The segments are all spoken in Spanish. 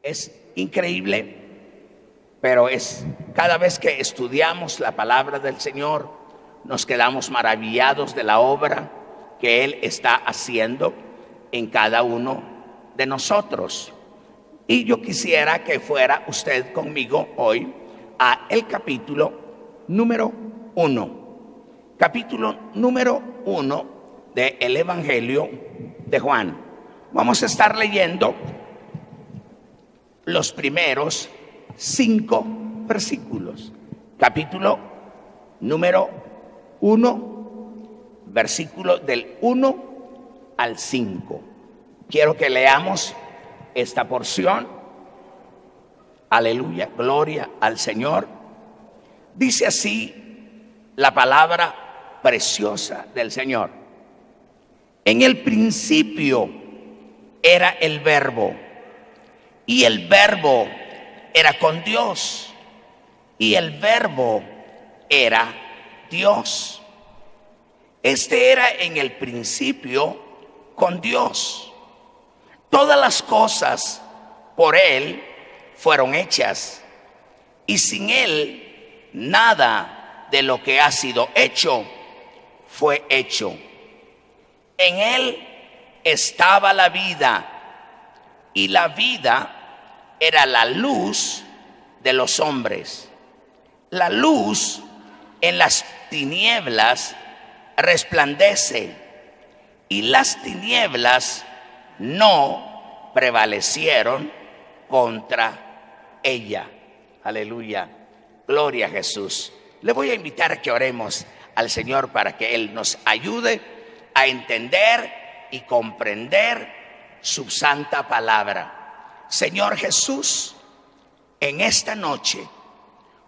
Es increíble, pero es cada vez que estudiamos la palabra del Señor, nos quedamos maravillados de la obra que Él está haciendo en cada uno de nosotros. Y yo quisiera que fuera usted conmigo hoy a el capítulo número 1. Capítulo número 1 del Evangelio de Juan. Vamos a estar leyendo los primeros 5 versículos. Capítulo número 1, versículo del 1 al 5. Quiero que leamos esta porción. Aleluya, gloria al Señor. Dice así la palabra preciosa del Señor. En el principio era el Verbo, y el Verbo era con Dios, y el Verbo era Dios. Este era en el principio con Dios. Todas las cosas por Él fueron hechas, y sin Él nada de lo que ha sido hecho fue hecho. En Él estaba la vida, y la vida era la luz de los hombres. La luz en las tinieblas resplandece, y las tinieblas no prevalecieron contra ella. Aleluya, gloria a Jesús. Le voy a invitar a que oremos al Señor para que Él nos ayude a entender y comprender su santa palabra. Señor Jesús, en esta noche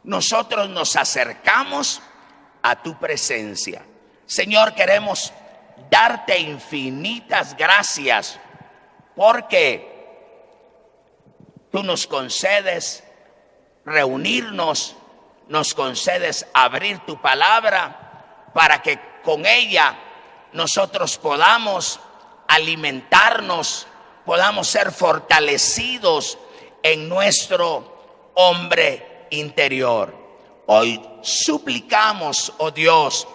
nosotros nos acercamos a tu presencia. Señor, queremos darte infinitas gracias porque tú nos concedes reunirnos, nos concedes abrir tu palabra para que con ella nosotros podamos alimentarnos, podamos ser fortalecidos en nuestro hombre interior. Hoy suplicamos, oh Dios,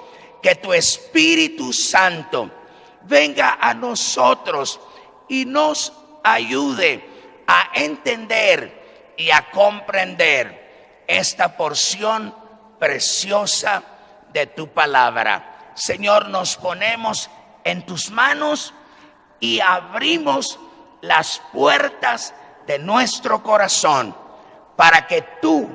que tu Espíritu Santo venga a nosotros y nos ayude a entender y a comprender esta porción preciosa de tu palabra. Señor, nos ponemos en tus manos y abrimos las puertas de nuestro corazón para que tú,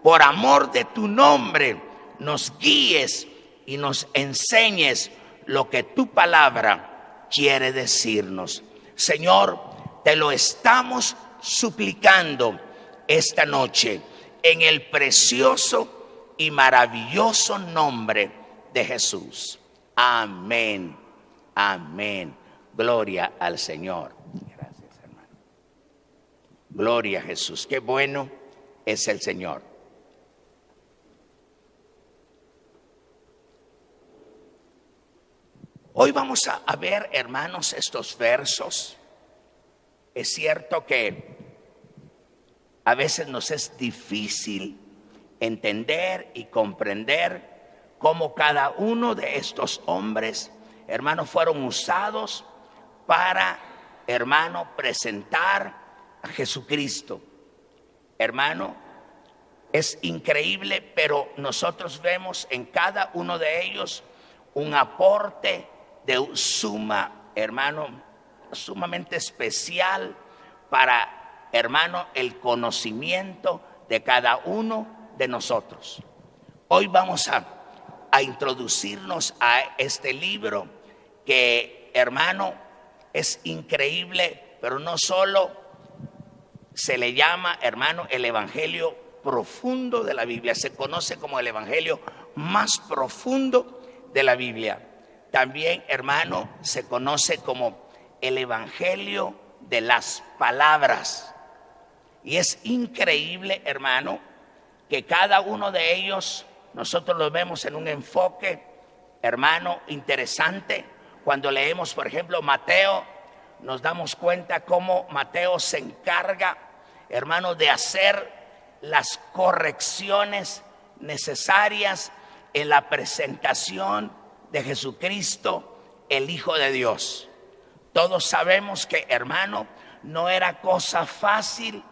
por amor de tu nombre, nos guíes y nos enseñes lo que tu palabra quiere decirnos. Señor, te lo estamos suplicando esta noche en el precioso y maravilloso nombre de Jesús. Amén, amén. Gloria al Señor. Gracias, hermano. Gloria a Jesús. Qué bueno es el Señor. Hoy vamos a ver, hermanos, estos versos. Es cierto que a veces nos es difícil entender y comprender cómo cada uno de estos hombres, hermanos, fueron usados para, hermano, presentar a Jesucristo. Hermano, es increíble, pero nosotros vemos en cada uno de ellos un aporte de sumamente especial para, hermano, el conocimiento de cada uno de nosotros. Hoy vamos a introducirnos a este libro que, hermano, es increíble, pero no solo se le llama, hermano, el evangelio profundo de la Biblia, se conoce como el evangelio más profundo de la Biblia. También, hermano, se conoce como el evangelio de las palabras. Y es increíble, hermano, que cada uno de ellos nosotros lo vemos en un enfoque, hermano, interesante. Cuando leemos, por ejemplo, Mateo, nos damos cuenta cómo Mateo se encarga hermano, de hacer las correcciones necesarias en la presentación de Jesucristo, el Hijo de Dios. Todos sabemos que, hermano, no era cosa fácil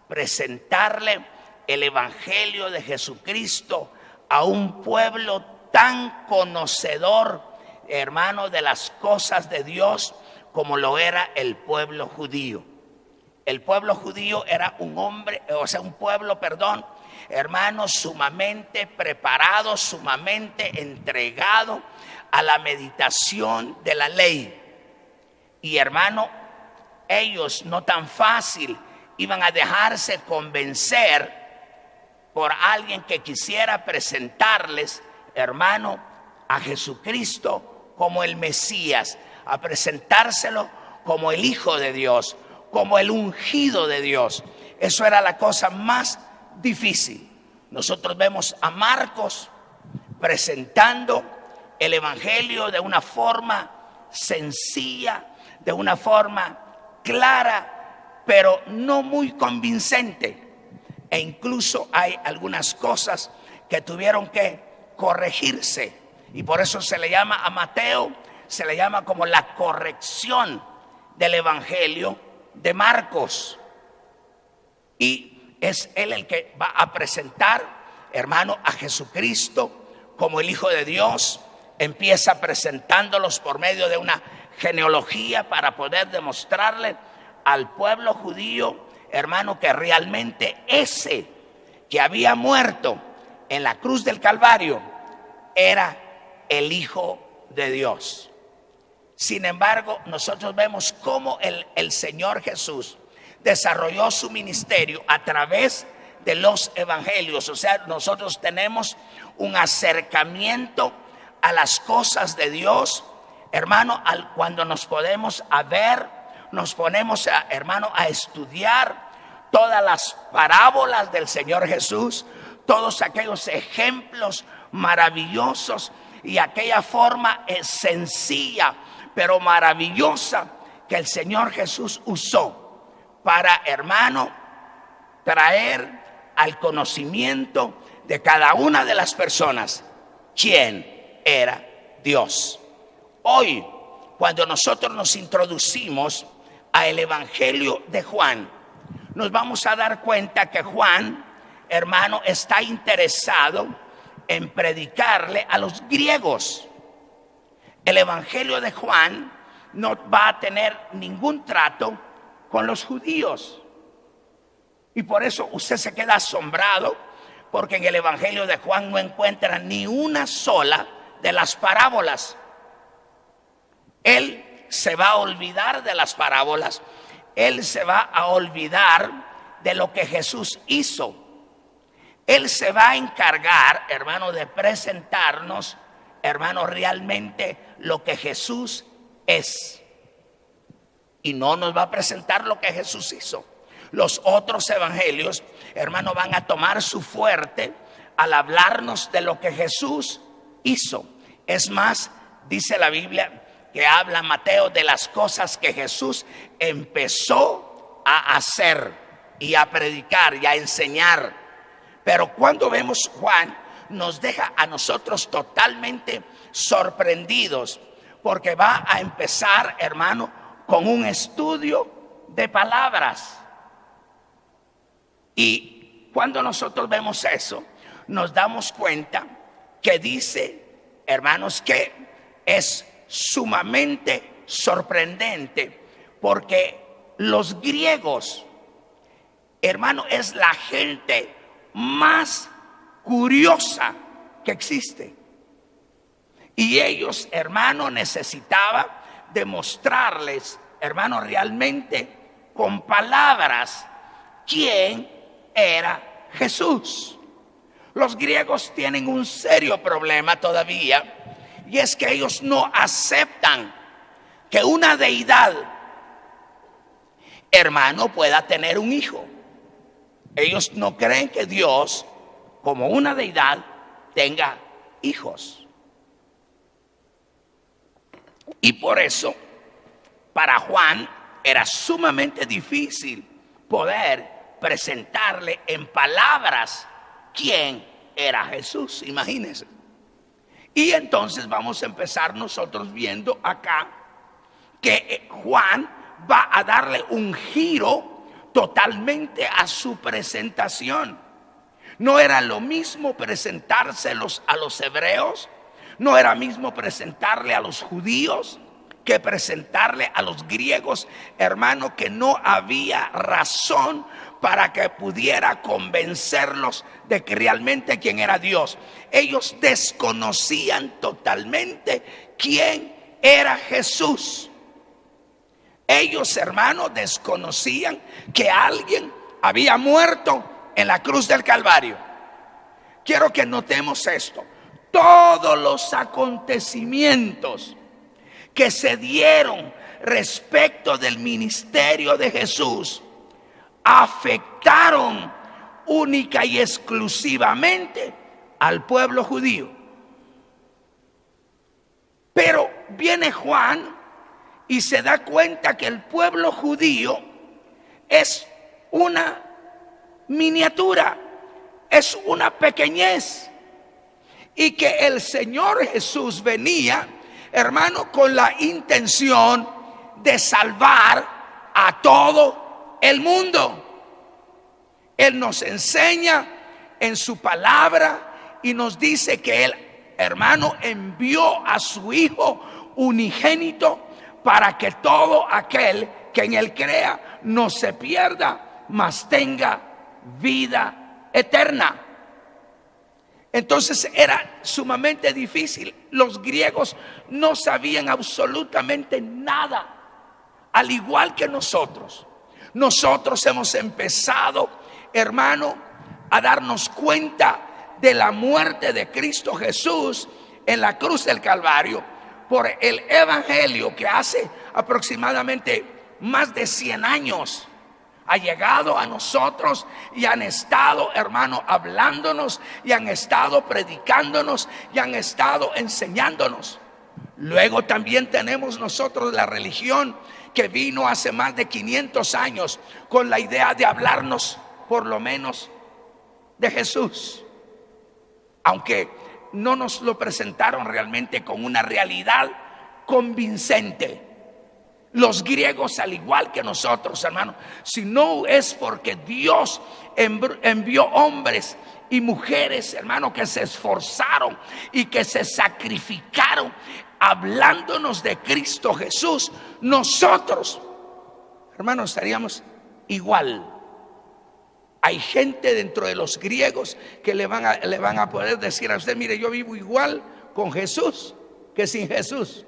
presentarle el Evangelio de Jesucristo a un pueblo tan conocedor, hermano, de las cosas de Dios como lo era el pueblo judío. El pueblo judío era un pueblo, hermano, sumamente preparado, sumamente entregado a la meditación de la ley. Y, hermano, ellos no tan fácil iban a dejarse convencer por alguien que quisiera presentarles, hermano, a Jesucristo como el Mesías, a presentárselo como el Hijo de Dios, como el ungido de Dios. Eso era la cosa más difícil. Nosotros vemos a Marcos presentando el Evangelio de una forma sencilla, de una forma clara, pero no muy convincente. E incluso hay algunas cosas que tuvieron que corregirse. Y por eso se le llama a Mateo, se le llama como la corrección del Evangelio de Marcos. Y es él el que va a presentar, hermano, a Jesucristo como el Hijo de Dios. Empieza presentándolos por medio de una genealogía para poder demostrarle al pueblo judío, hermano, que realmente ese que había muerto en la cruz del Calvario era el Hijo de Dios. Sin embargo, nosotros vemos cómo el Señor Jesús desarrolló su ministerio a través de los evangelios. O sea, nosotros tenemos un acercamiento a las cosas de Dios, hermano, cuando nos ponemos a ver, nos ponemos, hermano, a estudiar todas las parábolas del Señor Jesús, todos aquellos ejemplos maravillosos y aquella forma sencilla pero maravillosa que el Señor Jesús usó para, hermano, traer al conocimiento de cada una de las personas quién era Dios. Hoy, cuando nosotros nos introducimos al Evangelio de Juan, nos vamos a dar cuenta que Juan, hermano, está interesado en predicarle a los griegos. El Evangelio de Juan no va a tener ningún trato con los judíos. Y por eso usted se queda asombrado, porque en el Evangelio de Juan no encuentra ni una sola de las parábolas. Él se va a olvidar de las parábolas. Él se va a olvidar de lo que Jesús hizo. Él se va a encargar, hermano, de presentarnos, hermano, realmente lo que Jesús es. Y no nos va a presentar lo que Jesús hizo. Los otros evangelios, hermano, van a tomar su fuerte al hablarnos de lo que Jesús hizo. Es más, dice la Biblia que habla Mateo de las cosas que Jesús empezó a hacer y a predicar y a enseñar. Pero cuando vemos Juan, nos deja a nosotros totalmente sorprendidos, porque va a empezar, hermano, con un estudio de palabras. Y cuando nosotros vemos eso, nos damos cuenta que dice, hermanos, que es sumamente sorprendente, porque los griegos, hermano, es la gente más curiosa que existe. Y ellos, hermano, necesitaban demostrarles, hermano, realmente con palabras quién era Jesús. Los griegos tienen un serio problema todavía, y es que ellos no aceptan que una deidad, hermano, pueda tener un hijo. Ellos no creen que Dios, como una deidad, tenga hijos. Y por eso, para Juan era sumamente difícil poder presentarle en palabras quién era Jesús, imagínense. Y entonces vamos a empezar nosotros viendo acá que Juan va a darle un giro totalmente a su presentación. No era lo mismo presentárselos a los hebreos, no era mismo presentarle a los judíos que presentarle a los griegos, hermano, que no había razón para que pudiera convencerlos de que realmente quién era Dios. Ellos desconocían totalmente quién era Jesús. Ellos, hermano, desconocían que alguien había muerto en la cruz del Calvario. Quiero que notemos esto. Todos los acontecimientos que se dieron respecto del ministerio de Jesús afectaron única y exclusivamente al pueblo judío. Pero viene Juan y se da cuenta que el pueblo judío es una miniatura, es una pequeñez, y que el Señor Jesús venía, hermano, con la intención de salvar a todo el mundo. Él nos enseña en su palabra y nos dice que Él, hermano, envió a su Hijo unigénito para que todo aquel que en Él crea no se pierda, mas tenga vida eterna. Entonces era sumamente difícil. Los griegos no sabían absolutamente nada, al igual que nosotros. Nosotros hemos empezado, hermano, a darnos cuenta de la muerte de Cristo Jesús en la cruz del Calvario por el evangelio que hace aproximadamente más de 100 años ha llegado a nosotros y han estado, hermano, hablándonos y han estado predicándonos y han estado enseñándonos. Luego también tenemos nosotros la religión que vino hace más de 500 años con la idea de hablarnos por lo menos de Jesús, aunque no nos lo presentaron realmente con una realidad convincente. Los griegos, al igual que nosotros, hermano, si no es porque Dios envió hombres y mujeres, hermano, que se esforzaron y que se sacrificaron hablándonos de Cristo Jesús, nosotros, hermanos, estaríamos igual. Hay gente dentro de los griegos que le van a poder decir a usted: mire, yo vivo igual con Jesús que sin Jesús.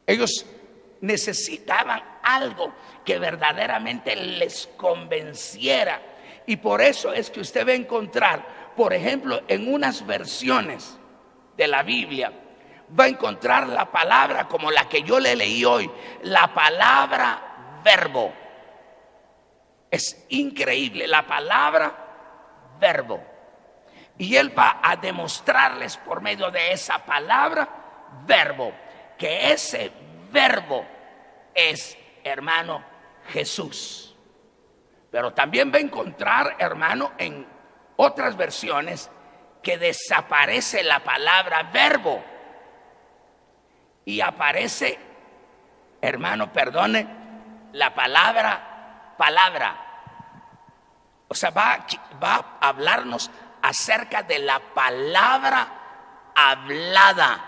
Ellos necesitaban algo que verdaderamente les convenciera. Y por eso es que usted va a encontrar, por ejemplo, en unas versiones de la Biblia, va a encontrar la palabra como la que yo le leí hoy, la palabra verbo. Es increíble, la palabra verbo. Y él va a demostrarles por medio de esa palabra verbo que ese verbo es, hermano, Jesús. Pero también va a encontrar, hermano, en otras versiones que desaparece la palabra verbo y aparece, hermano, perdone, la palabra O sea, va a hablarnos acerca de la palabra hablada,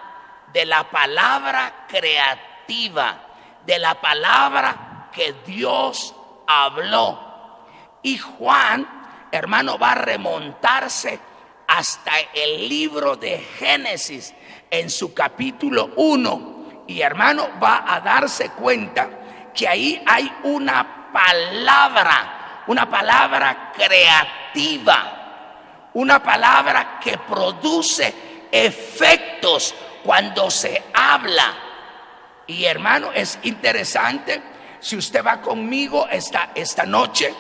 de la palabra creativa, de la palabra que Dios habló. Y Juan, hermano, va a remontarse hasta el libro de Génesis en su capítulo 1. Y, hermano, va a darse cuenta que ahí hay una palabra creativa, una palabra que produce efectos cuando se habla. Y, hermano, es interesante, si usted va conmigo esta noche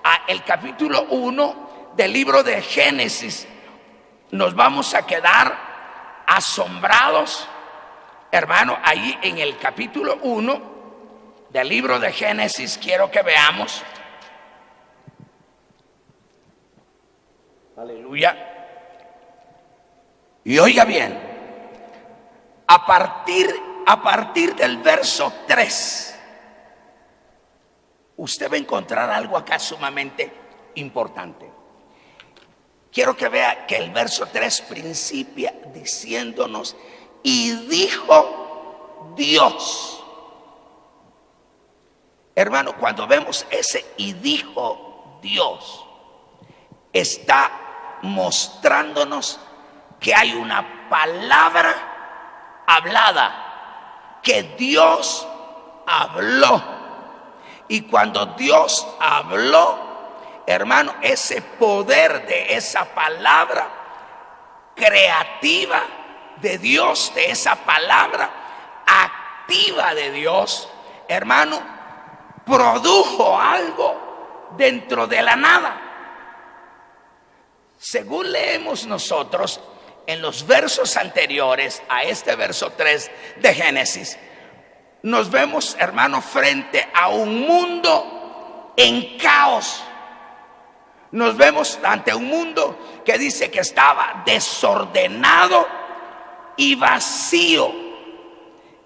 a el capítulo 1 del libro de Génesis, nos vamos a quedar asombrados, hermano. Ahí en el capítulo 1 del libro de Génesis quiero que veamos Aleluya. Y oiga bien, a partir del verso 3, usted va a encontrar algo acá sumamente importante. Quiero que vea que el verso 3 principia diciéndonos: y dijo Dios. Hermano, cuando vemos ese "y dijo Dios", está mostrándonos que hay una palabra hablada, que Dios habló. Y cuando Dios habló, hermano, ese poder de esa palabra creativa de Dios, de esa palabra activa de Dios, hermano, produjo algo dentro de la nada. Según leemos nosotros en los versos anteriores a este verso 3 de Génesis, nos vemos, hermano, frente a un mundo en caos. Nos vemos ante un mundo que dice que estaba desordenado y vacío.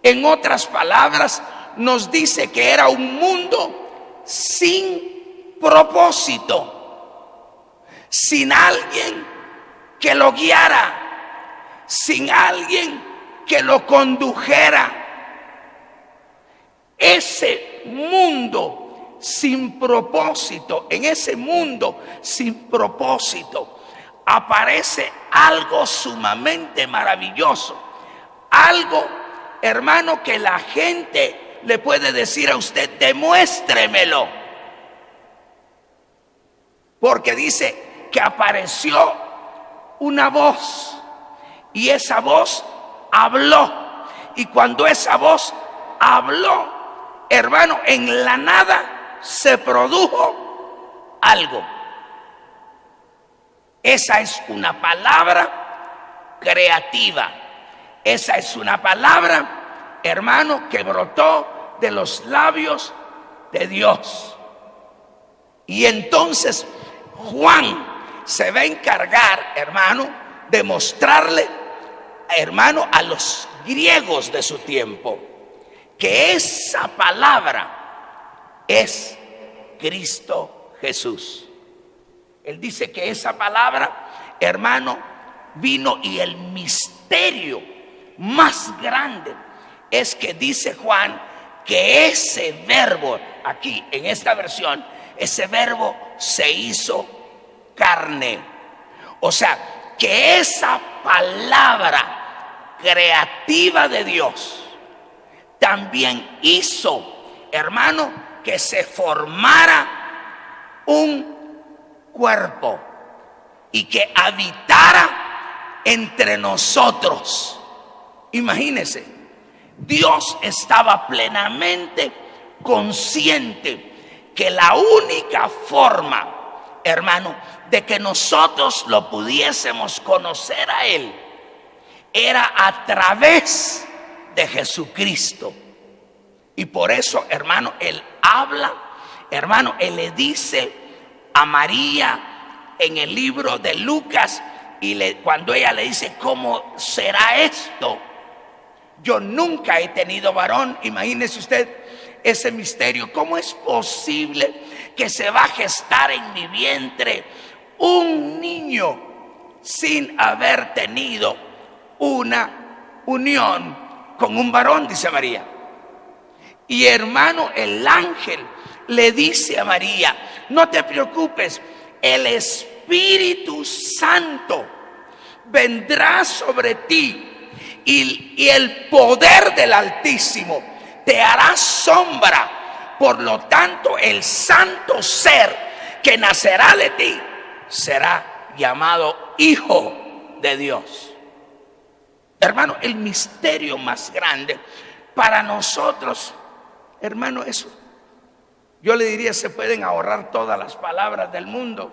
En otras palabras, nos dice que era un mundo sin propósito, sin alguien que lo guiara, sin alguien que lo condujera. Ese mundo sin propósito, en ese mundo sin propósito, aparece algo sumamente maravilloso. Algo, hermano, que la gente le puede decir a usted: demuéstremelo. Porque dice que apareció una voz, y esa voz habló. Y cuando esa voz habló, hermano, en la nada se produjo algo. Esa es una palabra creativa. Esa es una palabra, hermano, que brotó de los labios de Dios. Y entonces Juan se va a encargar, hermano, de mostrarle, hermano, a los griegos de su tiempo, que esa palabra es Cristo Jesús. Él dice que esa palabra, hermano, vino, y el misterio más grande es que dice Juan que ese verbo, aquí en esta versión, ese verbo se hizo carne. O sea, que esa palabra creativa de Dios también hizo, hermano, que se formara un cuerpo y que habitara entre nosotros. Imagínense, Dios estaba plenamente consciente que la única forma, hermano, de que nosotros lo pudiésemos conocer a Él era a través de Jesucristo. Y por eso, hermano, Él habla, hermano, Él le dice a María en el libro de Lucas, y cuando ella le dice: ¿cómo será esto? Yo nunca he tenido varón. Imagínese usted ese misterio. ¿Cómo es posible que se va a gestar en mi vientre un niño sin haber tenido una unión con un varón? Dice María. Y hermano, el ángel le dice a María: no te preocupes, el Espíritu Santo vendrá sobre ti, y el poder del Altísimo te hará sombra. Por lo tanto, el santo ser que nacerá de ti será llamado Hijo de Dios. Hermano, el misterio más grande para nosotros, hermano, eso, yo le diría, se pueden ahorrar todas las palabras del mundo.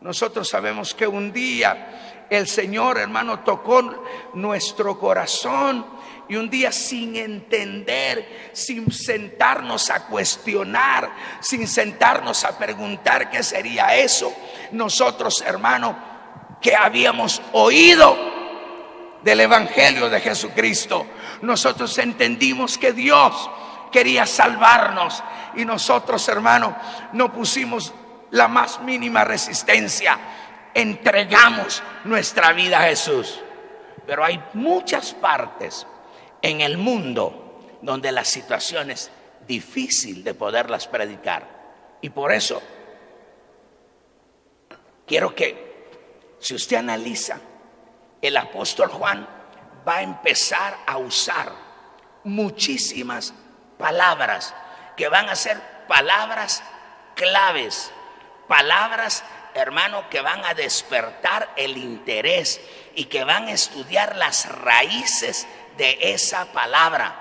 Nosotros sabemos que un día el Señor, hermano, tocó nuestro corazón, y un día, sin entender, sin sentarnos a cuestionar, sin sentarnos a preguntar qué sería eso, nosotros, hermano, que habíamos oído del Evangelio de Jesucristo, nosotros entendimos que Dios quería salvarnos y nosotros, hermano, no pusimos la más mínima resistencia, entregamos nuestra vida a Jesús. Pero hay muchas partes en el mundo donde la situación es difícil de poderlas predicar, y por eso quiero que, si usted analiza, el apóstol Juan va a empezar a usar muchísimas palabras que van a ser palabras claves, palabras, hermano, que van a despertar el interés y que van a estudiar las raíces de esa palabra,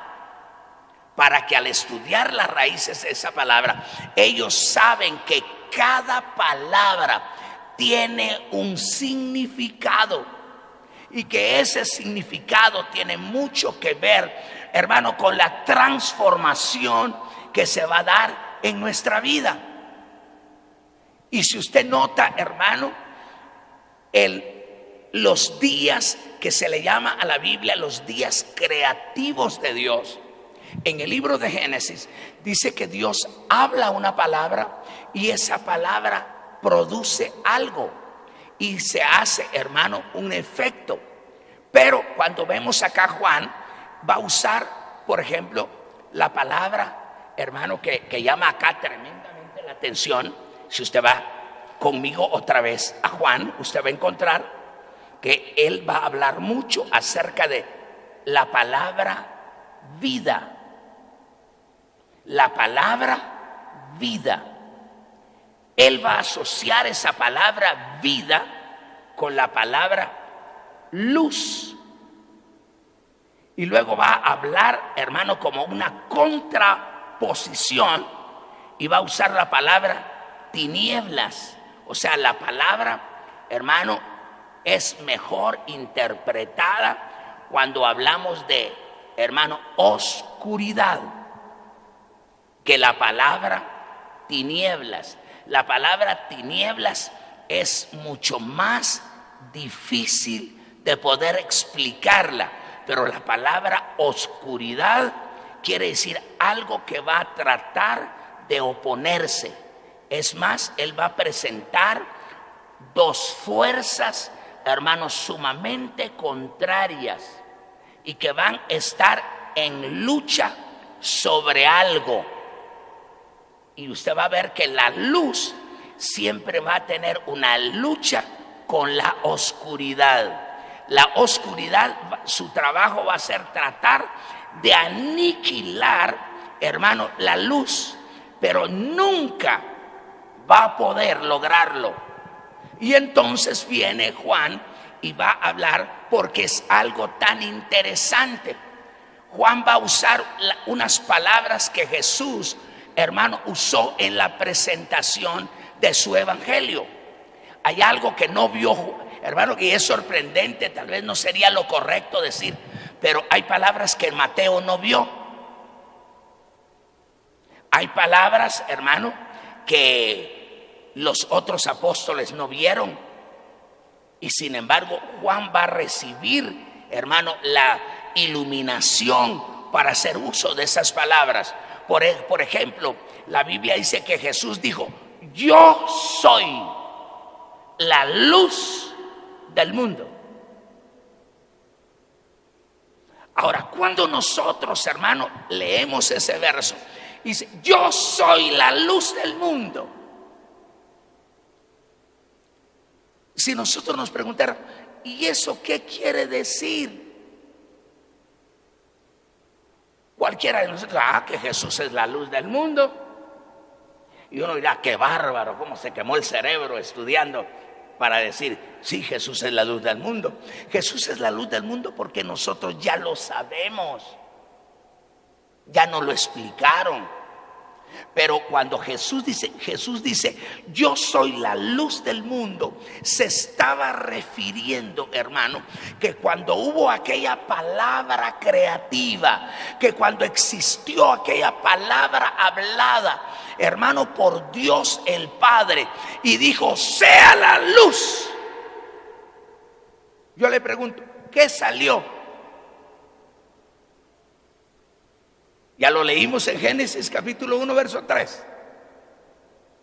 para que al estudiar las raíces de esa palabra, ellos saben que cada palabra tiene un significado y que ese significado tiene mucho que ver, hermano, con la transformación que se va a dar en nuestra vida. Y si usted nota, hermano, los días que se le llama a la Biblia los días creativos de Dios, en el libro de Génesis dice que Dios habla una palabra y esa palabra produce algo y se hace, hermano, un efecto. Pero cuando vemos acá, Juan va a usar, por ejemplo, la palabra, hermano, que llama acá tremendamente la atención. Si usted va conmigo otra vez a Juan, usted va a encontrar que él va a hablar mucho acerca de la palabra vida. La palabra vida. Él va a asociar esa palabra vida con la palabra luz. Y luego va a hablar, hermano, como una contraposición, y va a usar la palabra tinieblas. O sea, la palabra, hermano, es mejor interpretada cuando hablamos de, hermano, oscuridad, que la palabra tinieblas. La palabra tinieblas es mucho más difícil de poder explicarla, pero la palabra oscuridad quiere decir algo que va a tratar de oponerse. Es más, él va a presentar dos fuerzas, hermanos, sumamente contrarias y que van a estar en lucha sobre algo. Y usted va a ver que la luz siempre va a tener una lucha con la oscuridad. La oscuridad, su trabajo va a ser tratar de aniquilar, hermano, la luz, pero nunca va a poder lograrlo. Y entonces viene Juan y va a hablar, porque es algo tan interesante. Juan va a usar unas palabras que Jesús, hermano, usó en la presentación de su evangelio. Hay algo que no vio, hermano, que es sorprendente, tal vez no sería lo correcto decir, pero hay palabras que Mateo no vio. Hay palabras, hermano, que los otros apóstoles no vieron. Y sin embargo, Juan va a recibir, hermano, la iluminación para hacer uso de esas palabras. Por ejemplo, la Biblia dice que Jesús dijo: yo soy la luz del mundo. Ahora, cuando nosotros, hermano, leemos ese verso, dice: yo soy la luz del mundo. Si nosotros nos preguntáramos, ¿y eso qué quiere decir? Cualquiera de nosotros, que Jesús es la luz del mundo. Y uno dirá: qué bárbaro, cómo se quemó el cerebro estudiando para decir, sí, Jesús es la luz del mundo. Jesús es la luz del mundo porque nosotros ya lo sabemos, ya nos lo explicaron. Pero cuando Jesús dice, yo soy la luz del mundo, se estaba refiriendo, hermano, que cuando hubo aquella palabra creativa, que cuando existió aquella palabra hablada, hermano, por Dios el Padre, y dijo: sea la luz. Yo le pregunto, ¿qué salió? Ya lo leímos en Génesis capítulo 1, verso 3.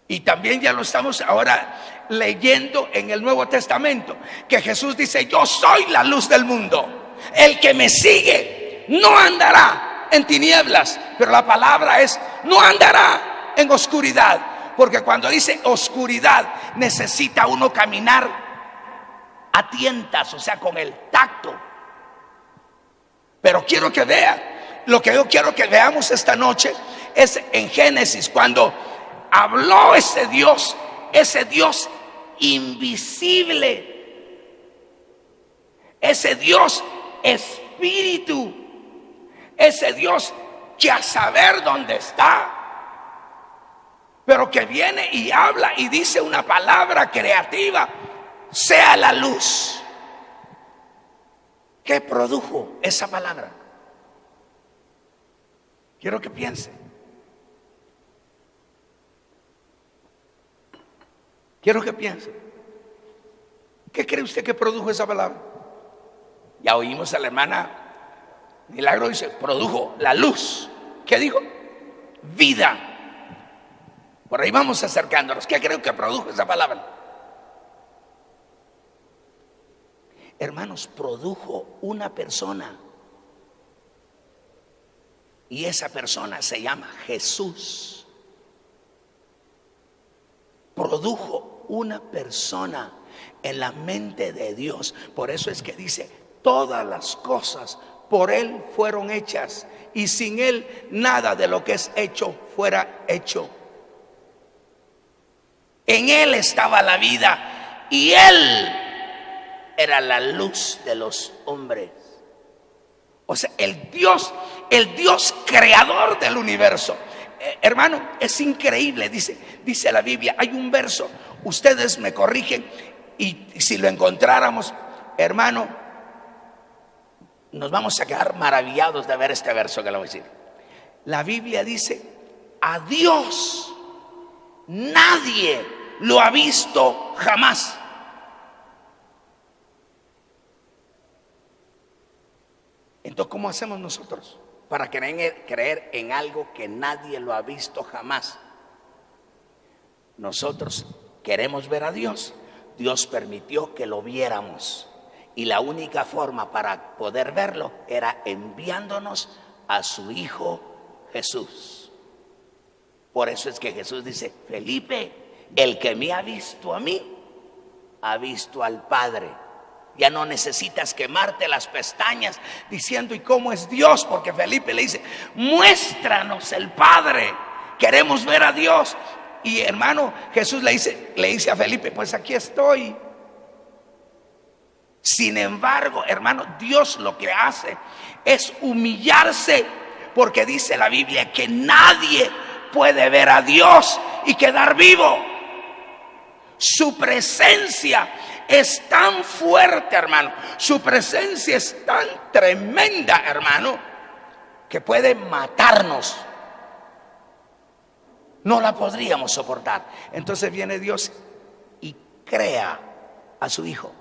Y también ya lo estamos ahora leyendo en el Nuevo Testamento, que Jesús dice: yo soy la luz del mundo. El que me sigue no andará en tinieblas, pero la palabra es: no andará en oscuridad. Porque cuando dice oscuridad, necesita uno caminar a tientas, o sea, con el tacto. Pero quiero que vea, lo que yo quiero que veamos esta noche es en Génesis, cuando habló ese Dios invisible, ese Dios espíritu, ese Dios que a saber dónde está, pero que viene y habla y dice una palabra creativa: sea la luz. ¿Qué produjo esa palabra? Quiero que piense. Quiero que piense. ¿Qué cree usted que produjo esa palabra? Ya oímos a la hermana Milagro, dice: produjo la luz. ¿Qué dijo? Vida. Por ahí vamos acercándonos. ¿Qué creo que produjo esa palabra? Hermanos, produjo una persona. Y esa persona se llama Jesús. Produjo una persona en la mente de Dios. Por eso es que dice: todas las cosas por Él fueron hechas, y sin Él nada de lo que es hecho fuera hecho. En Él estaba la vida, y Él era la luz de los hombres. O sea, el Dios creador del universo. Hermano, es increíble, dice la Biblia. Hay un verso, ustedes me corrigen, y si lo encontráramos, hermano, nos vamos a quedar maravillados de ver este verso que le voy a decir. La Biblia dice: a Dios nadie lo ha visto jamás. Entonces, ¿cómo hacemos nosotros para creer en algo que nadie lo ha visto jamás? Nosotros queremos ver a Dios. Dios permitió que lo viéramos, y la única forma para poder verlo era enviándonos a su Hijo Jesús. Por eso es que Jesús dice: Felipe, el que me ha visto a mí, ha visto al Padre. Ya no necesitas quemarte las pestañas diciendo: ¿y cómo es Dios? Porque Felipe le dice: muéstranos el Padre, queremos ver a Dios. Y hermano, Jesús le dice a Felipe: pues aquí estoy. Sin embargo, hermano, Dios lo que hace es humillarse, porque dice la Biblia que nadie puede ver a Dios y quedar vivo. Su presencia es tan fuerte, hermano. Su presencia es tan tremenda, hermano, que puede matarnos. No la podríamos soportar. Entonces viene Dios y crea a su Hijo.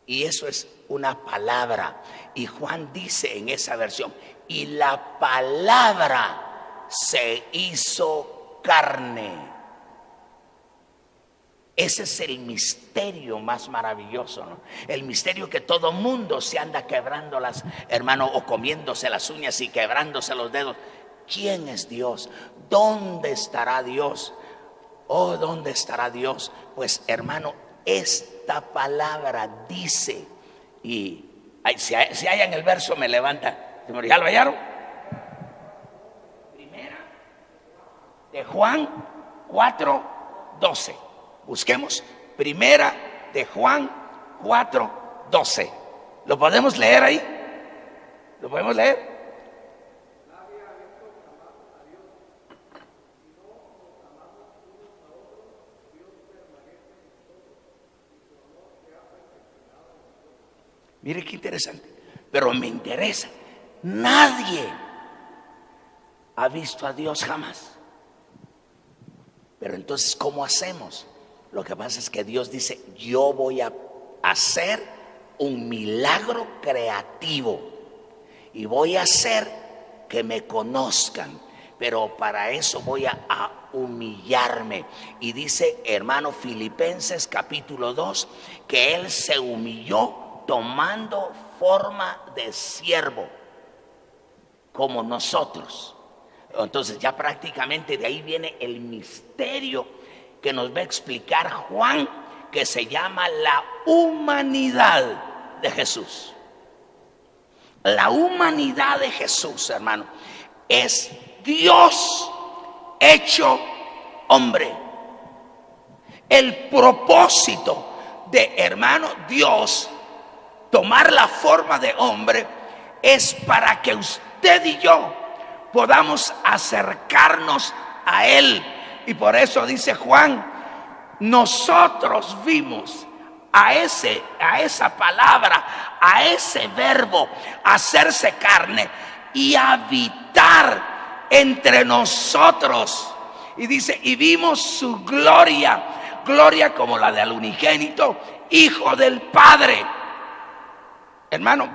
Y eso es una palabra. Y Juan dice en esa versión: y la palabra se hizo carne. Ese es el misterio más maravilloso, ¿no? El misterio que todo mundo se anda quebrando las, hermano, o comiéndose las uñas y quebrándose los dedos. ¿Quién es Dios? ¿Dónde estará Dios? Oh, ¿dónde estará Dios? Pues, hermano, esta palabra dice, y si hay en el verso, me levanta. ¿Ya lo hallaron? Primera de Juan 4:12. Busquemos Primera de Juan 4:12. ¿Lo podemos leer ahí? ¿Lo podemos leer? Mire qué interesante. Pero me interesa. Nadie ha visto a Dios jamás. Pero entonces, ¿cómo hacemos? Lo que pasa es que Dios dice: yo voy a hacer un milagro creativo y voy a hacer que me conozcan, pero para eso voy a humillarme. Y dice, hermano, Filipenses capítulo 2, que él se humilló tomando forma de siervo, como nosotros. Entonces ya prácticamente de ahí viene el misterio que nos va a explicar Juan, que se llama la humanidad de Jesús. La humanidad de Jesús, hermano, es Dios hecho hombre. El propósito de, hermano, Dios tomar la forma de hombre es para que usted y yo podamos acercarnos a Él. Y por eso dice Juan, nosotros vimos a esa palabra, a ese verbo, hacerse carne y habitar entre nosotros. Y dice, y vimos su gloria, gloria como la del unigénito Hijo del Padre. Hermano,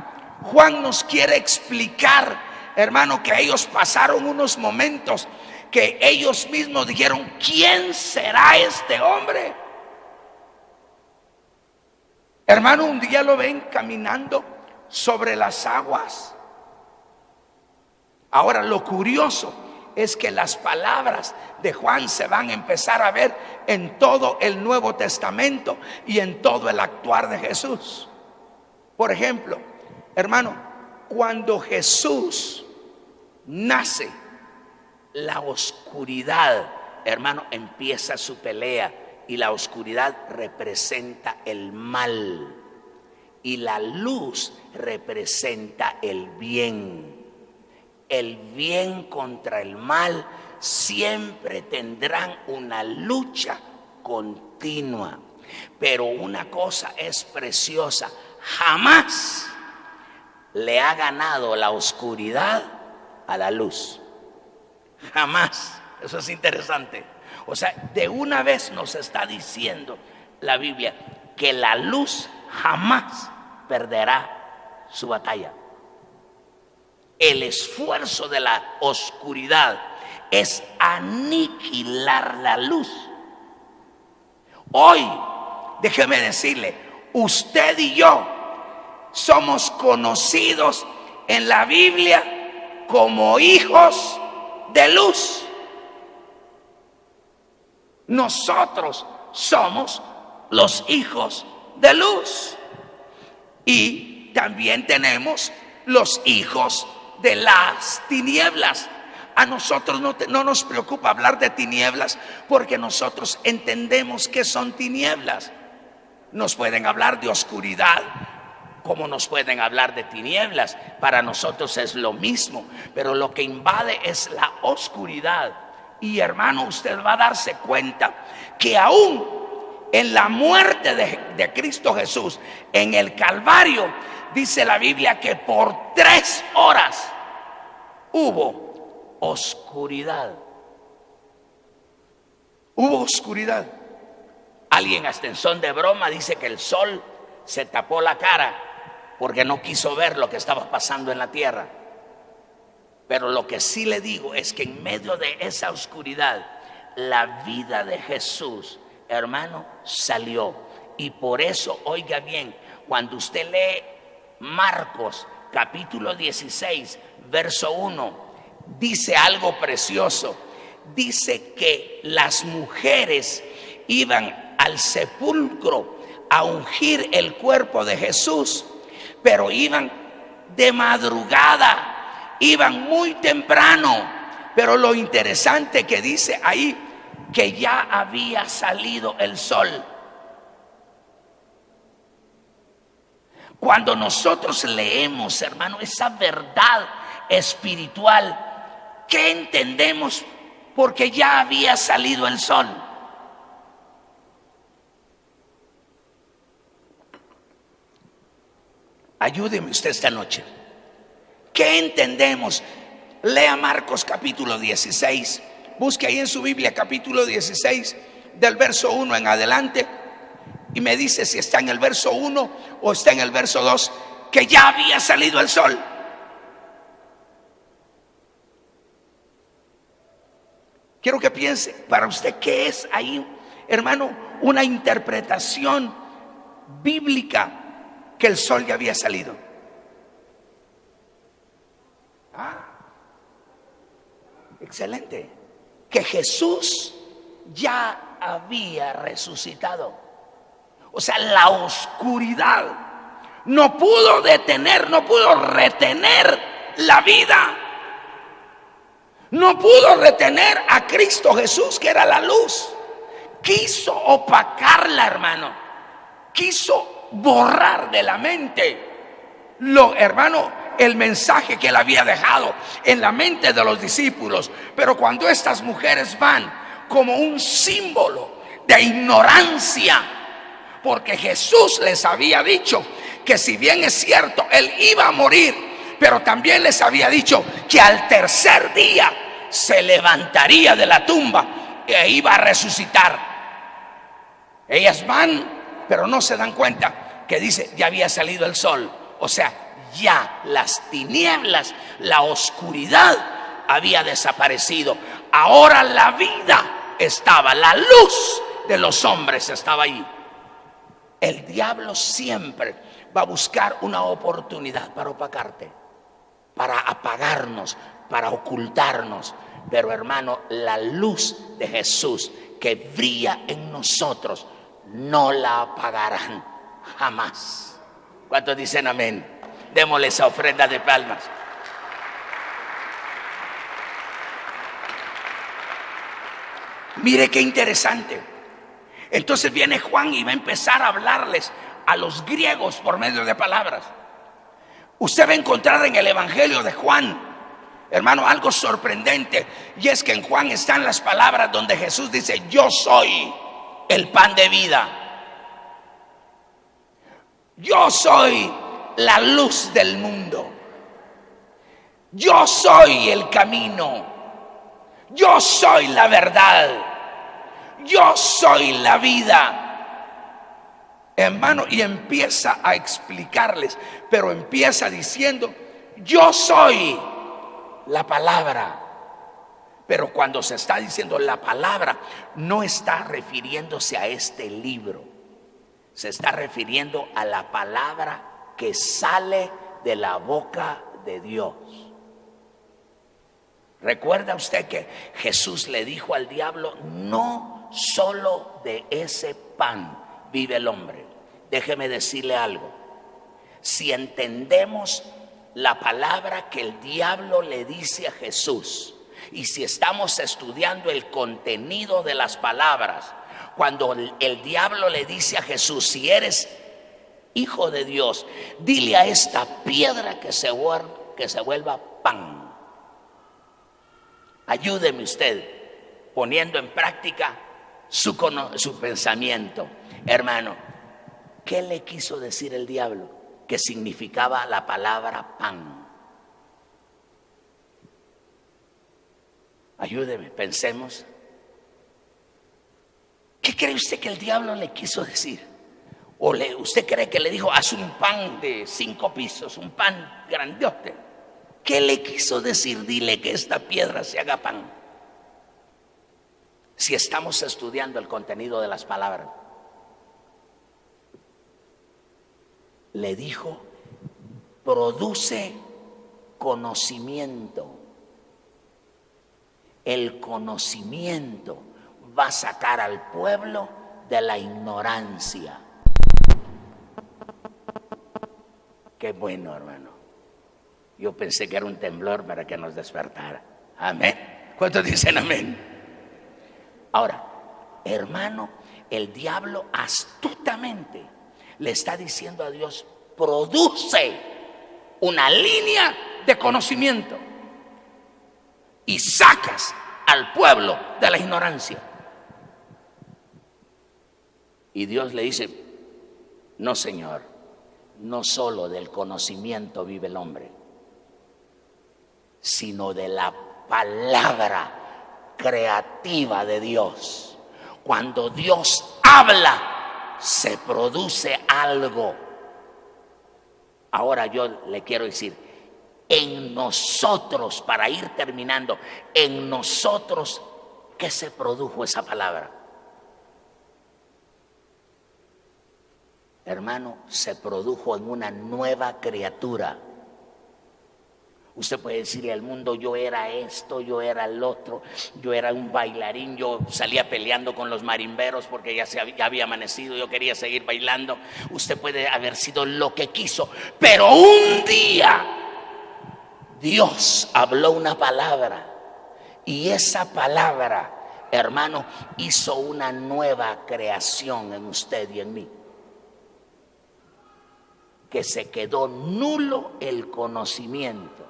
Juan nos quiere explicar, hermano, que ellos pasaron unos momentos que ellos mismos dijeron, ¿quién será este hombre? Hermano, un día lo ven caminando sobre las aguas. Ahora, lo curioso es que las palabras de Juan se van a empezar a ver en todo el Nuevo Testamento y en todo el actuar de Jesús. Por ejemplo, hermano, cuando Jesús nace, la oscuridad, hermano, empieza su pelea. Y la oscuridad representa el mal y la luz representa el bien. El bien contra el mal siempre tendrán una lucha continua. Pero una cosa es preciosa, jamás le ha ganado la oscuridad a la luz. Jamás. Eso es interesante. O sea, de una vez nos está diciendo la Biblia que la luz jamás perderá su batalla. El esfuerzo de la oscuridad es aniquilar la luz. Hoy, déjeme decirle, usted y yo somos conocidos en la Biblia como hijos de luz. Nosotros somos los hijos de luz. Y también tenemos los hijos de las tinieblas. A nosotros no nos preocupa hablar de tinieblas, porque nosotros entendemos que son tinieblas. Nos pueden hablar de oscuridad como nos pueden hablar de tinieblas. Para nosotros es lo mismo, pero lo que invade es la oscuridad. Y hermano, usted va a darse cuenta que aún en la muerte de Cristo Jesús, en el Calvario, dice la Biblia que por 3 horas hubo oscuridad. Hubo oscuridad. Alguien hasta en son de broma dice que el sol se tapó la cara porque no quiso ver lo que estaba pasando en la tierra. Pero lo que sí le digo es que en medio de esa oscuridad, la vida de Jesús, hermano, salió. Y por eso, oiga bien, cuando usted lee Marcos capítulo 16, verso 1, dice algo precioso. Dice que las mujeres iban al sepulcro a ungir el cuerpo de Jesús, pero iban de madrugada. Iban muy temprano, pero lo interesante que dice ahí, que ya había salido el sol. Cuando nosotros leemos, hermano, esa verdad espiritual, ¿qué entendemos? Porque ya había salido el sol. Ayúdeme usted esta noche. ¿Qué entendemos? Lea Marcos capítulo 16. Busque ahí en su Biblia capítulo 16, del verso 1 en adelante. y me dice si está en el verso 1 o está en el verso 2, que ya había salido el sol. Quiero que piense para usted qué es ahí, hermano, una interpretación bíblica que el sol ya había salido. Excelente. Que Jesús ya había resucitado. O sea, la oscuridad no pudo detener, no pudo retener la vida. No pudo retener a Cristo Jesús, que era la luz. Quiso opacarla, hermano. Quiso borrar de la mente el mensaje que él había dejado en la mente de los discípulos. Pero cuando estas mujeres van como un símbolo de ignorancia, porque Jesús les había dicho que si bien es cierto, él iba a morir, pero también les había dicho que al tercer día se levantaría de la tumba e iba a resucitar. Ellas van, pero no se dan cuenta que dice, ya había salido el sol. O sea, ya las tinieblas, la oscuridad había desaparecido. Ahora la vida estaba, la luz de los hombres estaba ahí. El diablo siempre va a buscar una oportunidad para opacarte, para apagarnos, para ocultarnos. Pero hermano, la luz de Jesús que brilla en nosotros no la apagarán jamás. ¿Cuántos dicen amén? Démosle esa ofrenda de palmas. Mire qué interesante. Entonces viene Juan y va a empezar a hablarles a los griegos por medio de palabras. Usted va a encontrar en el Evangelio de Juan, hermano, algo sorprendente. Y es que en Juan están las palabras donde Jesús dice: yo soy el pan de vida. Yo soy la luz del mundo. Yo soy el camino. Yo soy la verdad. Yo soy la vida. Hermano, y empieza a explicarles, pero empieza diciendo: yo soy la palabra. Pero cuando se está diciendo la palabra, no está refiriéndose a este libro. Se está refiriendo a la palabra que sale de la boca de Dios. ¿Recuerda usted que Jesús le dijo al diablo: no solo de ese pan vive el hombre? Déjeme decirle algo. Si entendemos la palabra que el diablo le dice a Jesús, y si estamos estudiando el contenido de las palabras, cuando el diablo le dice a Jesús: si eres hijo de Dios, dile a esta piedra que se vuelva pan. Ayúdeme usted poniendo en práctica su pensamiento. Hermano, ¿qué le quiso decir el diablo? Que significaba la palabra pan. Ayúdeme, pensemos. ¿Qué cree usted que el diablo le quiso decir? ¿O usted cree que le dijo: haz un pan de 5 pisos, un pan grandote? ¿Qué le quiso decir? Dile que esta piedra se haga pan. Si estamos estudiando el contenido de las palabras, le dijo: produce conocimiento. El conocimiento va a sacar al pueblo de la ignorancia. Qué bueno, hermano. Yo pensé que era un temblor para que nos despertara. Amén. ¿Cuántos dicen amén? Ahora, hermano, el diablo astutamente le está diciendo a Dios: produce una línea de conocimiento y sacas al pueblo de la ignorancia. Y Dios le dice: no, Señor, no solo del conocimiento vive el hombre, sino de la palabra creativa de Dios. Cuando Dios habla, se produce algo. Ahora yo le quiero decir, en nosotros, para ir terminando, en nosotros, ¿qué se produjo esa palabra? Hermano, se produjo en una nueva criatura. Usted puede decirle al mundo, yo era esto, yo era el otro, yo era un bailarín, yo salía peleando con los marimberos porque ya había amanecido, yo quería seguir bailando. Usted puede haber sido lo que quiso, pero un día Dios habló una palabra y esa palabra, hermano, hizo una nueva creación en usted y en mí. Que se quedó nulo el conocimiento.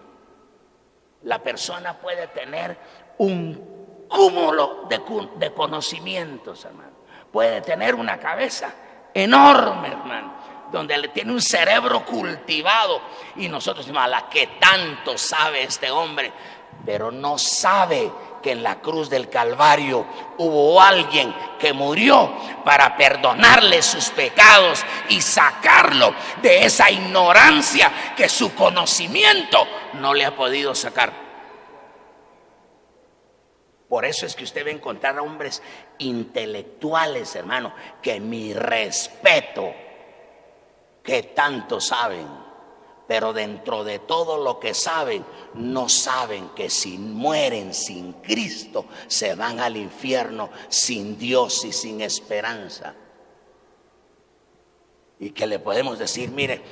La persona puede tener un cúmulo de conocimientos, hermano. Puede tener una cabeza enorme, hermano, donde le tiene un cerebro cultivado. Y nosotros decimos, a la que tanto sabe este hombre, pero no sabe que en la cruz del Calvario hubo alguien que murió para perdonarle sus pecados y sacarlo de esa ignorancia que su conocimiento no le ha podido sacar. Por eso es que usted va a encontrar a hombres intelectuales, hermano, que mi respeto, que tanto saben. Pero dentro de todo lo que saben, no saben que si mueren sin Cristo, se van al infierno sin Dios y sin esperanza. Y que le podemos decir, mire,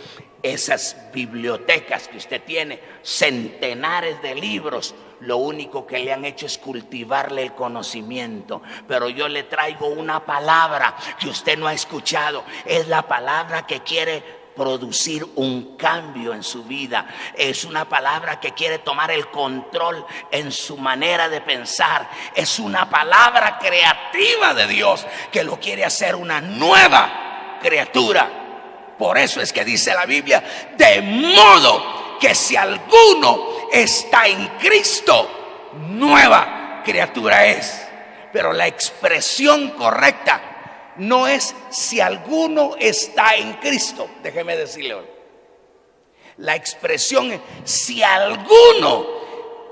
esas bibliotecas que usted tiene, centenares de libros, lo único que le han hecho es cultivarle el conocimiento. Pero yo le traigo una palabra que usted no ha escuchado. Es la palabra que quiere producir un cambio en su vida. Es una palabra que quiere tomar el control en su manera de pensar. Es una palabra creativa de Dios que lo quiere hacer una nueva criatura. Por eso es que dice la Biblia, de modo que si alguno está en Cristo, nueva criatura es. Pero la expresión correcta no es si alguno está en Cristo. Déjeme decirle, la expresión es si alguno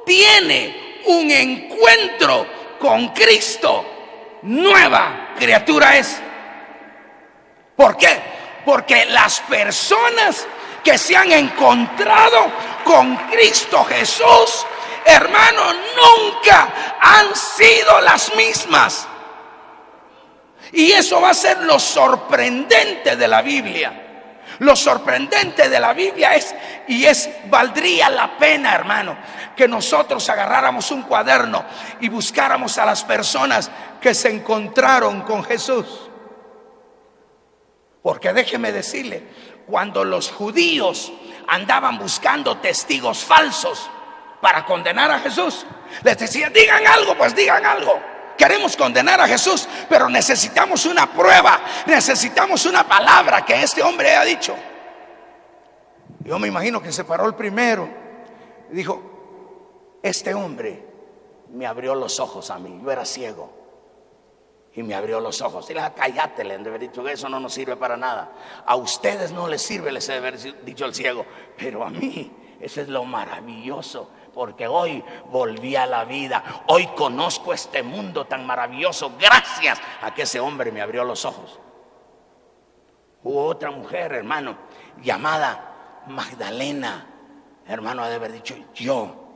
tiene un encuentro con Cristo, nueva criatura es. ¿Por qué? Porque las personas que se han encontrado con Cristo Jesús, hermano, nunca han sido las mismas. Y eso va a ser lo sorprendente de la Biblia. Lo sorprendente de la Biblia valdría la pena, hermano, que nosotros agarráramos un cuaderno y buscáramos a las personas que se encontraron con Jesús. Porque déjeme decirle, cuando los judíos andaban buscando testigos falsos para condenar a Jesús, les decían, digan algo, pues digan algo. Queremos condenar a Jesús, pero necesitamos una prueba, necesitamos una palabra que este hombre haya dicho. Yo me imagino que se paró el primero y dijo, este hombre me abrió los ojos a mí, yo era ciego y me abrió los ojos. Y le dije, cállate, le han de haber dicho que eso no nos sirve para nada. A ustedes no les sirve, les debe haber dicho el ciego, pero a mí eso es lo maravilloso. Porque hoy volví a la vida, hoy conozco este mundo tan maravilloso gracias a que ese hombre me abrió los ojos. Hubo otra mujer, hermano, llamada Magdalena, hermano, ha de haber dicho,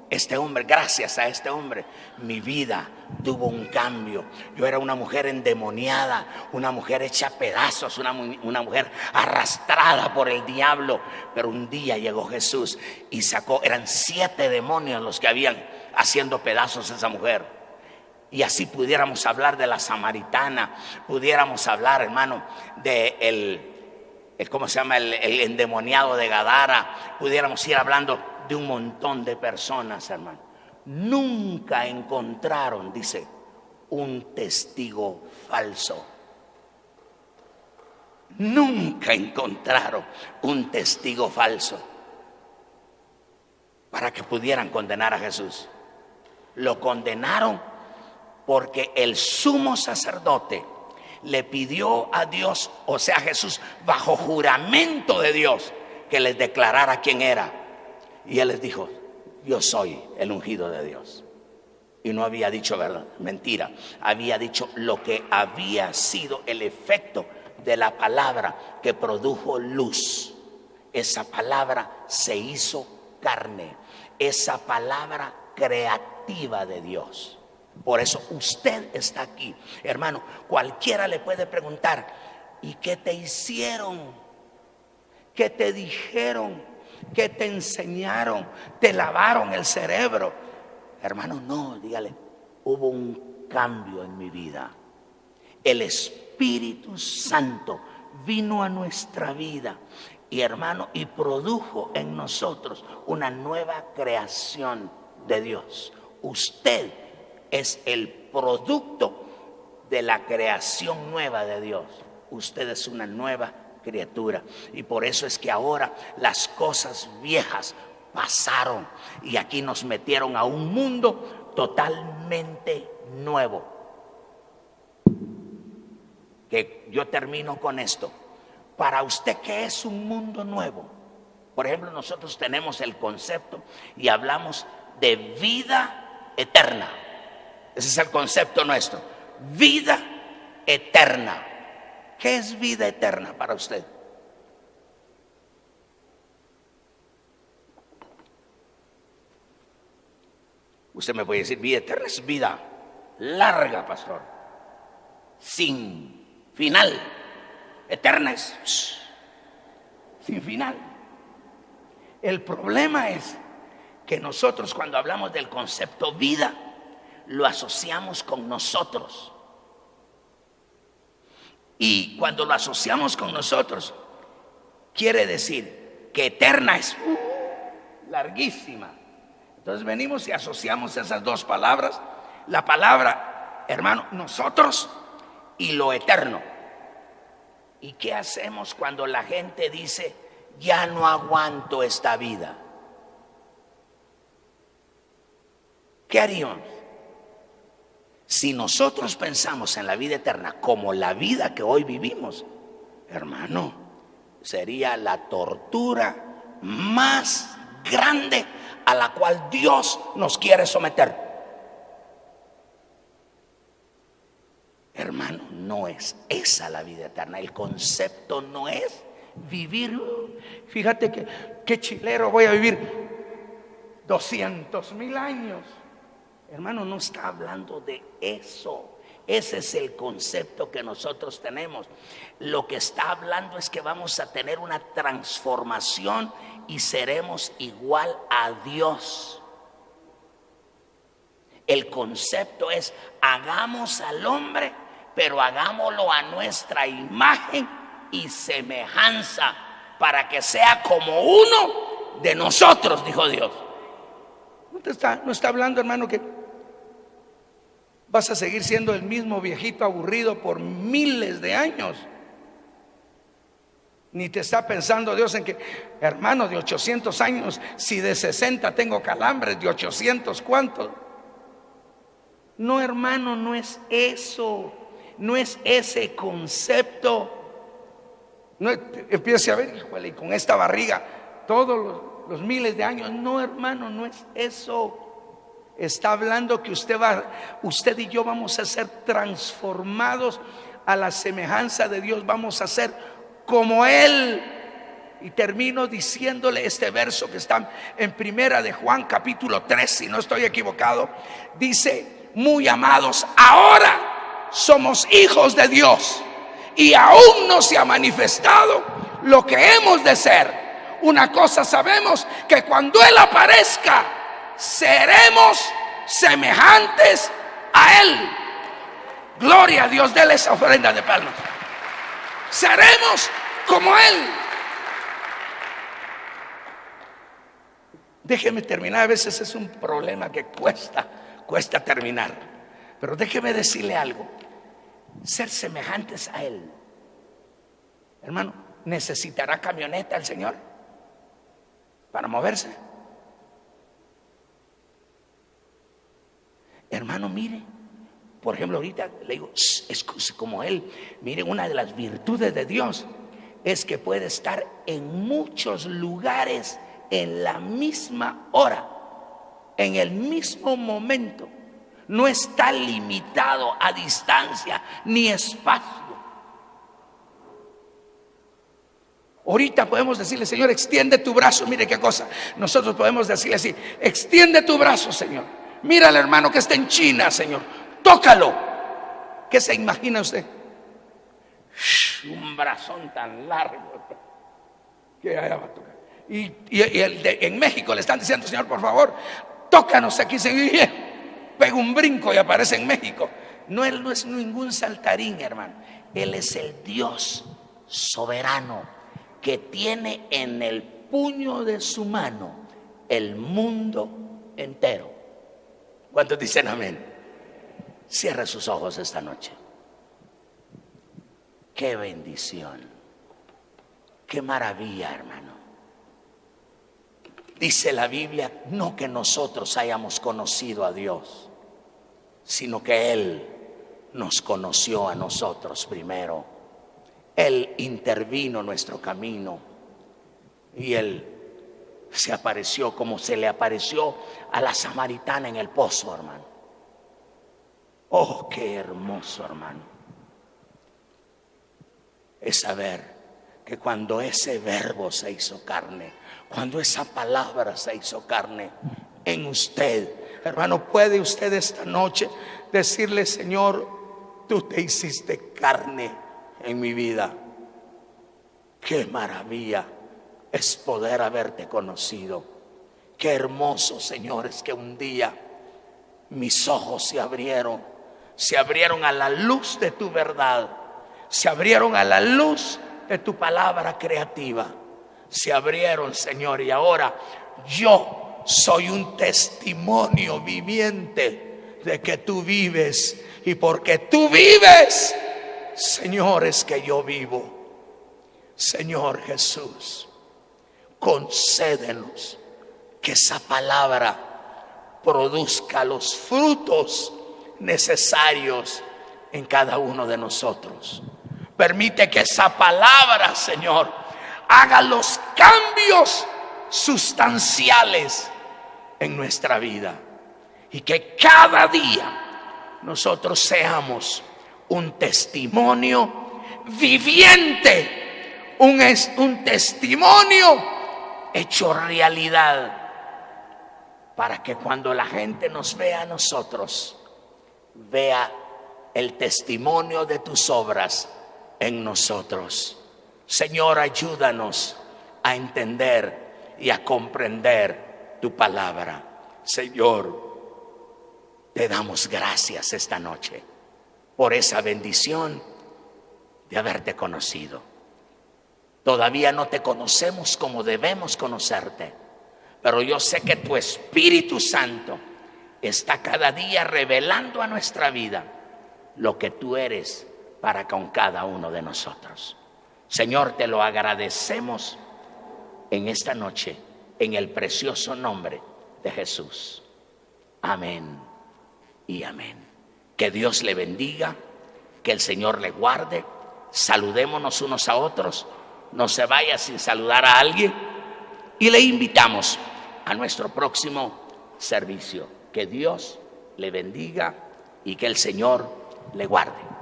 este hombre, gracias a este hombre, mi vida tuvo un cambio. Yo era una mujer endemoniada, una mujer hecha pedazos, una mujer arrastrada por el diablo. Pero un día llegó Jesús y eran 7 demonios los que habían haciendo pedazos a esa mujer. Y así pudiéramos hablar de la samaritana, pudiéramos hablar, hermano, ¿cómo se llama? El endemoniado de Gadara. Pudiéramos ir hablando de un montón de personas, hermano. Nunca encontraron, dice, un testigo falso. Nunca encontraron un testigo falso para que pudieran condenar a Jesús. Lo condenaron porque el sumo sacerdote le pidió a Dios, o sea, a Jesús, bajo juramento de Dios, que les declarara quién era. Y él les dijo: yo soy el ungido de Dios. Y no había dicho verdad, mentira, había dicho lo que había sido el efecto de la palabra que produjo luz. Esa palabra se hizo carne, esa palabra creativa de Dios. Por eso usted está aquí, hermano. Cualquiera le puede preguntar: ¿y qué te hicieron? ¿Qué te dijeron? ¿Qué te enseñaron? ¿Te lavaron el cerebro? Hermano, no, dígale: hubo un cambio en mi vida. El Espíritu Santo vino a nuestra vida, y hermano, y produjo en nosotros una nueva creación de Dios. Usted es el producto de la creación nueva de Dios. Usted es una nueva criatura, y por eso es que ahora las cosas viejas pasaron y aquí nos metieron a un mundo totalmente nuevo. Que yo termino con esto. Para usted, ¿qué es un mundo nuevo? Por ejemplo, nosotros tenemos el concepto y hablamos de vida eterna. Ese es el concepto nuestro: vida eterna. ¿Qué es vida eterna para usted? Usted me puede decir: vida eterna es vida larga, pastor, sin final. Eterna es sin final. El problema es que nosotros, cuando hablamos del concepto vida, lo asociamos con nosotros. Y cuando lo asociamos con nosotros, quiere decir que eterna es larguísima. Entonces venimos y asociamos esas dos palabras, la palabra, hermano, nosotros, y lo eterno. ¿Y qué hacemos cuando la gente dice: ya no aguanto esta vida? ¿Qué haríamos? Si nosotros pensamos en la vida eterna como la vida que hoy vivimos, hermano, sería la tortura más grande a la cual Dios nos quiere someter. Hermano, no es esa la vida eterna. El concepto no es vivir. Fíjate que qué chilero, voy a vivir 200,000 años. Hermano, no está hablando de eso. Ese es el concepto que nosotros tenemos. Lo que está hablando es que vamos a tener una transformación y seremos igual a Dios. El concepto es: hagamos al hombre, pero hagámoslo a nuestra imagen y semejanza, para que sea como uno de nosotros, dijo Dios. No está hablando, hermano, que vas a seguir siendo el mismo viejito aburrido por miles de años. Ni te está pensando Dios en que, hermano, de 800 años, si de 60 tengo calambres, de 800, ¿cuántos? No, hermano, no es eso. No es ese concepto. No empiece a ver: híjole, y con esta barriga todos los miles de años. No, hermano, no es eso. Está hablando que usted y yo vamos a ser transformados a la semejanza de Dios. Vamos a ser como Él. Y termino diciéndole este verso que está en Primera de Juan capítulo 3, si no estoy equivocado. Dice: muy amados, ahora somos hijos de Dios, y aún no se ha manifestado lo que hemos de ser. Una cosa sabemos, que cuando Él aparezca, seremos semejantes a Él. Gloria a Dios. Dele esa ofrenda de palmas. Seremos como Él. Déjeme terminar. A veces es un problema que cuesta terminar, pero déjeme decirle algo: ser semejantes a Él, hermano, ¿necesitará camioneta el Señor para moverse? Hermano, mire, Por ejemplo, ahorita le digo, es como él. Miren, una de las virtudes de Dios es que puede estar en muchos lugares en la misma hora, en el mismo momento. No está limitado a distancia ni espacio. Ahorita podemos decirle, Señor, extiende tu brazo. Mire qué cosa. Nosotros podemos decirle así: extiende tu brazo, Señor. Mira al hermano que está en China, Señor. Tócalo. ¿Qué se imagina usted? Un brazón tan largo que allá va a tocar. En México le están diciendo, Señor, por favor, tócanos aquí, Señor. Pega un brinco y aparece en México. No, Él no es ningún saltarín, hermano. Él es el Dios soberano que tiene en el puño de su mano el mundo entero. ¿Cuántos dicen amén? Cierre sus ojos esta noche. Qué bendición, qué maravilla, hermano. Dice la Biblia, no que nosotros hayamos conocido a Dios, sino que Él nos conoció a nosotros primero. Él intervino en nuestro camino y Él se apareció como se le apareció a la samaritana en el pozo, hermano. Oh, qué hermoso, hermano, es saber que cuando ese verbo se hizo carne, cuando esa palabra se hizo carne en usted, hermano, puede usted esta noche decirle, Señor, tú te hiciste carne en mi vida. Qué maravilla es poder haberte conocido. Qué hermoso, Señor, es que un día mis ojos se abrieron a la luz de tu verdad, se abrieron a la luz de tu palabra creativa, se abrieron, Señor, y ahora yo soy un testimonio viviente de que tú vives, y porque tú vives, Señor, es que yo vivo. Señor Jesús, concédenos que esa palabra produzca los frutos necesarios en cada uno de nosotros. Permite que esa palabra, Señor, haga los cambios sustanciales en nuestra vida, y que cada día nosotros seamos un testimonio viviente, un testimonio hecho realidad, para que cuando la gente nos vea a nosotros, vea el testimonio de tus obras en nosotros. Señor, ayúdanos a entender y a comprender tu palabra. Señor, te damos gracias esta noche por esa bendición de haberte conocido. Todavía no te conocemos como debemos conocerte, pero yo sé que tu Espíritu Santo está cada día revelando a nuestra vida lo que tú eres para con cada uno de nosotros. Señor, te lo agradecemos en esta noche, en el precioso nombre de Jesús. Amén y amén. Que Dios le bendiga, que el Señor le guarde. Saludémonos unos a otros. No se vaya sin saludar a alguien, y le invitamos a nuestro próximo servicio. Que Dios le bendiga y que el Señor le guarde.